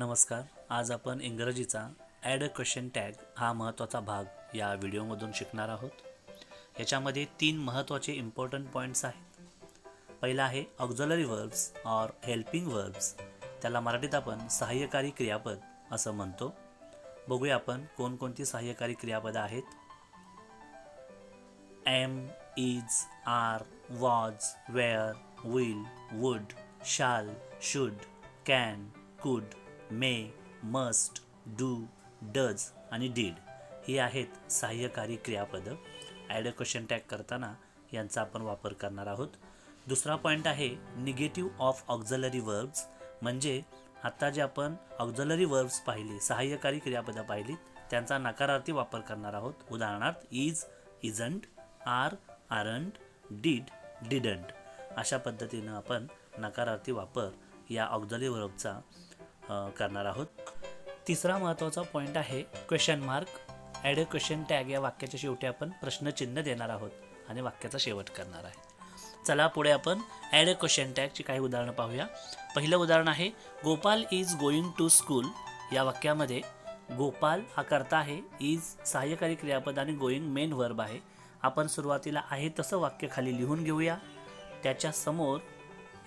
नमस्कार. आज आपण इंग्रजीचा ॲड अ क्वेश्चन टॅग हा महत्त्वाचा भाग या व्हिडिओमधून शिकणार आहोत. याच्यामध्ये 3 महत्त्वाचे इम्पॉर्टंट पॉईंट्स आहेत. पहिला आहे auxiliary verbs or helping verbs, त्याला मराठीत आपण सहाय्यकारी क्रियापद असं म्हणतो. बघूया आपण कोणकोणती सहाय्यकारी क्रियापदं आहेत. Am, is, are, was, were, will, would, shall, should, can, could, may, must, do, does आणि डीड ही आहेत सहाय्यकारी क्रियापदं. ॲड अ क्वेश्चन टॅग करताना यांचा आपण वापर करणार आहोत. दुसरा पॉईंट आहे निगेटिव्ह ऑफ ऑक्झिलरी वर्ब्स, म्हणजे आता जे आपण ऑक्झिलरी वर्ब्स पाहिली, सहाय्यकारी क्रियापदं पाहिली, त्यांचा नकारार्थी वापर करणार आहोत. उदाहरणार्थ is, isn't, are, aren't, did, didn't अशा पद्धतीनं आपण नकारार्थी वापर या ऑक्झिलरी वर्बचा करणार आहोत. तिसरा महत्त्वाचा पॉईंट आहे question mark. Add a question tag या वाक्याच्या शेवटी आपण प्रश्नचिन्ह देणार आहोत आणि वाक्याचा शेवट करणार आहे. चला पुढे आपण ॲड अ क्वेश्चन टॅगची काही उदाहरणं पाहूया. पहिलं उदाहरण आहे Gopal is going to school. या वाक्यामध्ये गोपाल हा कर्ता आहे, इज सहाय्यकारी क्रियापद आणि गोइंग मेन वर्ब आहे. आपण सुरुवातीला आहे तसं वाक्य खाली लिहून घेऊया, त्याच्या समोर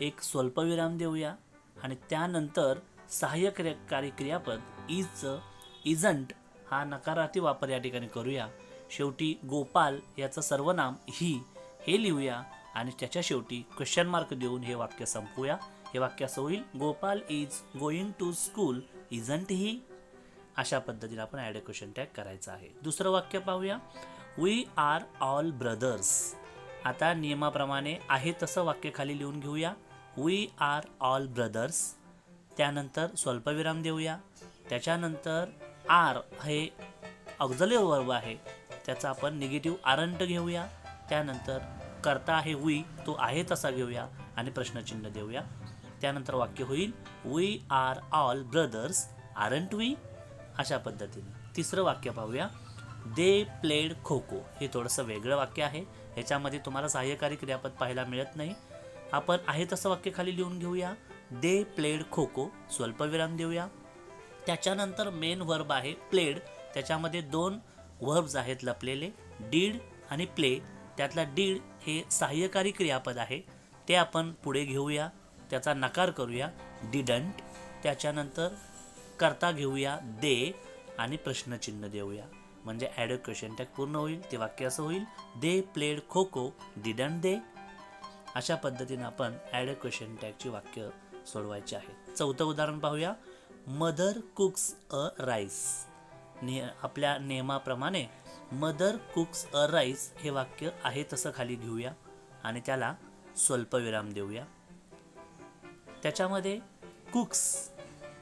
एक स्वल्पविराम देऊया आणि त्यानंतर सहाय्यकारी क्रियापद इज, इजंट हा नकारार्थी वापर या ठिकाणी करूया. शेवटी गोपाल याचं सर्वनाम ही हे लिहूया आणि त्याच्या शेवटी क्वेश्चन मार्क देऊन हे वाक्य संपवूया. हे वाक्य असं होईल, Gopal is going to school, isn't he. अशा पद्धतीने आपण ॲड अ क्वेश्चन टॅग करायचा आहे. दुसरं वाक्य पाहूया, वी आर ऑल ब्रदर्स. आता नियमाप्रमाणे आहे तसं वाक्य खाली लिहून घेऊया, वी आर ऑल ब्रदर्स. त्यानंतर स्वल्पविराम देऊया, त्याच्यानंतर आर हे ऑक्झिलरी वर्ब आहे, त्याचा आपण निगेटिव्ह आरंट घेऊया. त्यानंतर कर्ता आहे वी, तो आहे तसा घेऊया आणि प्रश्नचिन्ह देऊया. त्यानंतर वाक्य होईल, we are all brothers, aren't we. अशा पद्धतीने. तिसरं वाक्य पाहूया, दे प्लेड खो खो. हे थोडंसं वेगळं वाक्य आहे, ह्याच्यामध्ये तुम्हाला सहाय्यकारी क्रियापद पाहायला मिळत नाही. आपण आहे तसं वाक्य खाली लिहून घेऊया, दे प्लेड खो खो, स्वल्पविराम देऊया. त्याच्यानंतर मेन वर्ब आहे प्लेड, त्याच्यामध्ये 2 वर्ब्स आहेत लपलेले, डीड आणि प्ले. त्यातला डीड हे सहाय्यकारी क्रियापद आहे, ते आपण पुढे घेऊया, त्याचा नकार करूया, डिडंट. त्याच्यानंतर कर्ता घेऊया दे आणि प्रश्नचिन्ह देऊया, म्हणजे ॲड अ क्वेश्चन टॅग पूर्ण होईल. ते वाक्य असं होईल, they played kho kho, didn't they. अशा पद्धतीने आपण ॲड अ क्वेश्चन टॅगची वाक्य सोडवायचे आहे. चौथं उदाहरण पाहूया, मदर कुक्स अ राईस. आपल्या नियमाप्रमाणे मदर कुक्स अ राईस हे वाक्य आहे तसं खाली घेऊया आणि त्याला स्वल्पविराम देऊया. त्याच्यामध्ये कुक्स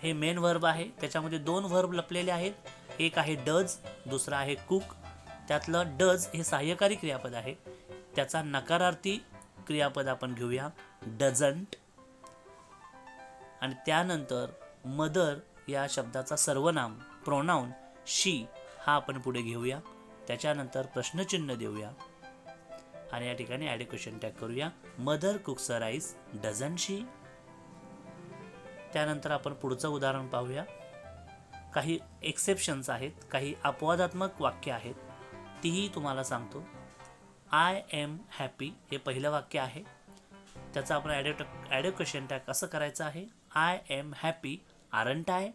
हे मेन वर्ब आहे, त्याच्यामध्ये 2 वर्ब लपलेले आहेत, एक आहे डज, दुसरा आहे कुक. त्यातलं डज हे सहाय्यकारी क्रियापद आहे, त्याचा नकारार्थी क्रियापद आपण घेऊया, डझंट. आणि त्यानंतर मदर या शब्दाचा सर्वनाम प्रोनाऊन शी हा आपण पुढे घेऊया, त्याच्यानंतर प्रश्नचिन्ह देऊया आणि या ठिकाणी ॲड अ क्वेश्चन टॅग करूया, mother cooks a rice, doesn't she. त्यानंतर आपण पुढचं उदाहरण पाहूया. काही एक्सेप्शन्स आहेत, काही अपवादात्मक वाक्य आहेत, तीही तुम्हाला सांगतो. आय एम हॅपी हे पहिलं वाक्य आहे, त्याचा आपण ॲड अ क्वेश्चन टॅग असं करायचं आहे, आय एम हॅपी, आरंट आहे.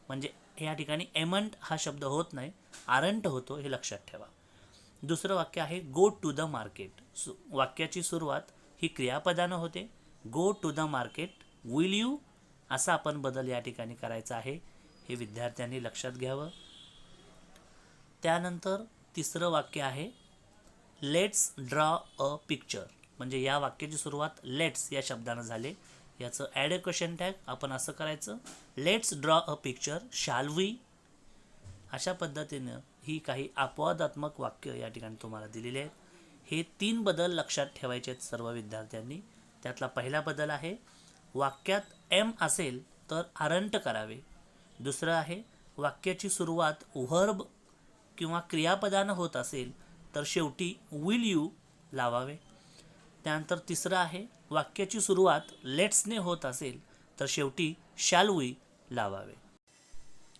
म्हणजे या ठिकाणी एमंट हा शब्द होत नाही, आरंट होतो, हे लक्षात ठेवा. दुसरं वाक्य आहे गो टू द मार्केट. वाक्याची सुरुवात ही क्रियापदानं होते, go to the market, will you असा आपण बदल या ठिकाणी करायचा आहे, हे विद्यार्थ्यांनी लक्षात घ्यावं. त्यानंतर तिसरं वाक्य आहे लेट्स ड्रॉ अ पिक्चर. म्हणजे या वाक्याची सुरुवात लेट्स या शब्दानं झाले, याचं ॲड अ क्वेश्चन टॅग आपण असं करायचं, let's draw a picture, shall we. अशा पद्धतीनं ही काही अपवादात्मक वाक्य या ठिकाणी तुम्हाला दिलेले आहेत. हे 3 बदल लक्षात ठेवायचे आहेत सर्व विद्यार्थ्यांनी. त्यातला पहिला बदल आहे वाक्यात एम असेल तर आरंट करावे. दुसरं आहे वाक्याची सुरुवात व्हर्ब किंवा क्रियापदानं होत असेल तर शेवटी विल यू लावावे. त्यानंतर तिसरं आहे वाक्याची सुरुवात लेट्सने होत असेल तर शेवटी शॅल वी लावावे.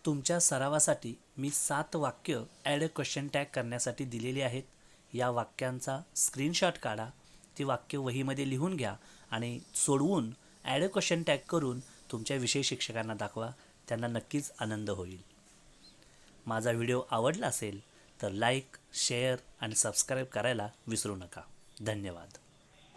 तुमच्या सरावासाठी मी 7 वाक्य ॲड अ क्वेश्चन टॅग करण्यासाठी दिलेली आहेत. या वाक्यांचा स्क्रीनशॉट काढा, ती वाक्य वहीमध्ये लिहून घ्या आणि सोडवून ॲड अ क्वेश्चन टॅग करून तुमच्या विषय शिक्षकांना दाखवा. त्यांना नक्कीच आनंद होईल. माझा व्हिडिओ आवडला असेल तर लाईक, शेअर आणि सबस्क्राईब करायला विसरू नका. धन्यवाद.